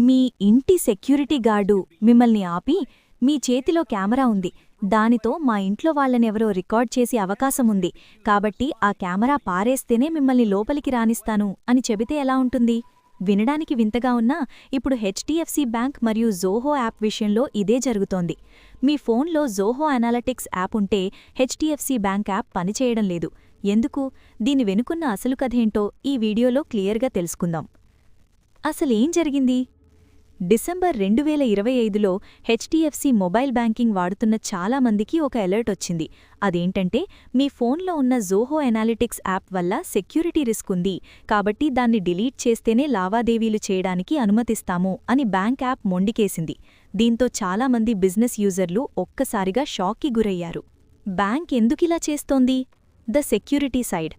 మీ ఇంటి security guard మిమ్మల్ని ఆపి, మీ చేతిలో కెమెరా ఉంది, దానితో మా ఇంట్లో వాళ్ళనెవరో రికార్డ్ చేసే అవకాశముంది, కాబట్టి ఆ కెమెరా పారేస్తేనే మిమ్మల్ని లోపలికి రానిస్తాను అని చెబితే ఎలా ఉంటుంది? వినడానికి వింతగా ఉన్నా ఇప్పుడు హెచ్డిఎఫ్సి బ్యాంక్ మరియు జోహో యాప్ విషయంలో ఇదే జరుగుతోంది. మీ ఫోన్లో జోహో అనాలిటిక్స్ యాప్ ఉంటే హెచ్డిఎఫ్సి బ్యాంక్ యాప్ పనిచేయడం లేదు. ఎందుకు? దీని వెనుకున్న అసలు కథేంటో ఈ వీడియోలో క్లియర్గా తెలుసుకుందాం. అసలేం జరిగింది? డిసెంబర్ 2025లో హెచ్డిఎఫ్సి మొబైల్ బ్యాంకింగ్ వాడుతున్న చాలామందికి ఒక అలర్ట్ వచ్చింది. అదేంటంటే, మీ ఫోన్లో ఉన్న జోహో అనాలిటిక్స్ యాప్ వల్ల సెక్యూరిటీ రిస్క్ ఉంది, కాబట్టి దాన్ని డిలీట్ చేస్తేనే లావాదేవీలు చేయడానికి అనుమతిస్తాము అని బ్యాంక్ యాప్ మొండికేసింది. దీంతో చాలామంది బిజినెస్ యూజర్లు ఒక్కసారిగా షాక్కి గురయ్యారు. బ్యాంక్ ఎందుకిలా చేస్తోంది? The security side.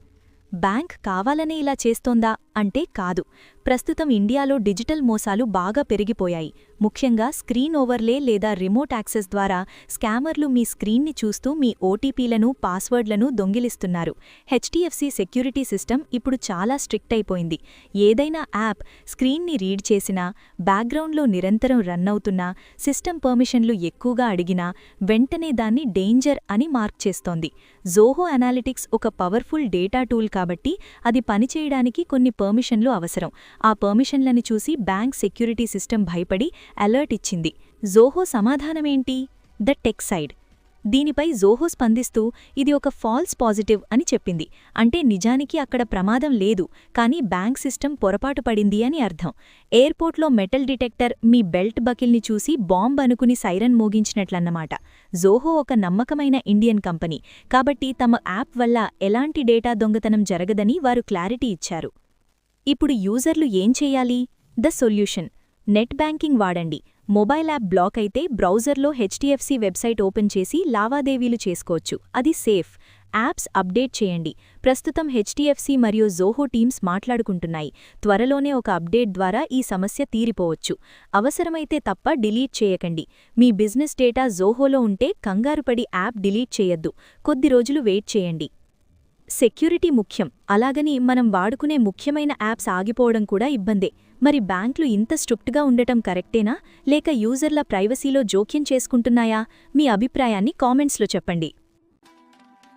బ్యాంక్ కావాలనే ఇలా చేస్తోందా అంటే కాదు. ప్రస్తుతం ఇండియాలో డిజిటల్ మోసాలు బాగా పెరిగిపోయాయి. ముఖ్యంగా స్క్రీన్ ఓవర్లే లేదా రిమోట్ యాక్సెస్ ద్వారా స్కామర్లు మీ స్క్రీన్ని చూస్తూ మీ ఓటీపీలను, పాస్వర్డ్లను దొంగిలిస్తున్నారు. హెచ్డిఎఫ్సి సెక్యూరిటీ సిస్టమ్ ఇప్పుడు చాలా స్ట్రిక్ట్ అయిపోయింది. ఏదైనా యాప్ స్క్రీన్ని రీడ్ చేసినా, బ్యాక్గ్రౌండ్లో నిరంతరం రన్ అవుతున్నా, సిస్టమ్ పర్మిషన్లు ఎక్కువగా అడిగినా వెంటనే దాన్ని డేంజర్ అని మార్క్ చేస్తోంది. జోహో అనాలిటిక్స్ ఒక పవర్ఫుల్ డేటా టూల్ కాబట్టి అది పనిచేయడానికి కొన్ని పర్మిషన్లు అవసరం. ఆ పర్మిషన్లని చూసి బ్యాంక్ సెక్యూరిటీ సిస్టమ్ భయపడి అలర్ట్ ఇచ్చింది. జోహో సమాధానమేంటి? The tech side. దీనిపై జోహో స్పందిస్తూ ఇది ఒక ఫాల్స్ పాజిటివ్ అని చెప్పింది. అంటే నిజానికి అక్కడ ప్రమాదం లేదు, కానీ బ్యాంక్ సిస్టమ్ పొరపాటు పడింది అని అర్థం. ఎయిర్పోర్ట్లో మెటల్ డిటెక్టర్ మీ బెల్ట్ బకిల్ని చూసి బాంబ్ అనుకుని సైరన్ మోగించినట్లన్నమాట. జోహో ఒక నమ్మకమైన ఇండియన్ కంపెనీ, కాబట్టి తమ యాప్ వల్ల ఎలాంటి డేటా దొంగతనం జరగదని వారు క్లారిటీ ఇచ్చారు. ఇప్పుడు యూజర్లు ఏం చెయ్యాలి? The solution. నెట్ బ్యాంకింగ్ వాడండి. మొబైల్ యాప్ బ్లాక్ అయితే బ్రౌజర్లో హెచ్డిఎఫ్సి వెబ్సైట్ ఓపెన్ చేసి లావాదేవీలు చేసుకోవచ్చు. అది సేఫ్. యాప్స్ అప్డేట్ చేయండి. ప్రస్తుతం హెచ్డిఎఫ్సి మరియు జోహో టీమ్స్ మాట్లాడుకుంటున్నాయి. త్వరలోనే ఒక అప్డేట్ ద్వారా ఈ సమస్య తీరిపోవచ్చు. అవసరమైతే తప్ప డిలీట్ చేయకండి. మీ బిజినెస్ డేటా జోహోలో ఉంటే కంగారుపడి యాప్ డిలీట్ చేయొద్దు. కొద్ది రోజులు వెయిట్ చేయండి. సెక్యూరిటీ ముఖ్యం, అలాగని మనం వాడుకునే ముఖ్యమైన యాప్స్ ఆగిపోవడం కూడా ఇబ్బందే. మరి బ్యాంకులు ఇంత స్ట్రిక్ట్గా ఉండటం కరెక్టేనా, లేక యూజర్ల ప్రైవసీలో జోక్యం చేసుకుంటున్నాయా? మీ అభిప్రాయాన్ని కామెంట్స్లో చెప్పండి.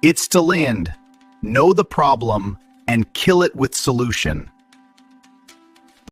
It's to land. Know the problem and kill it with solution.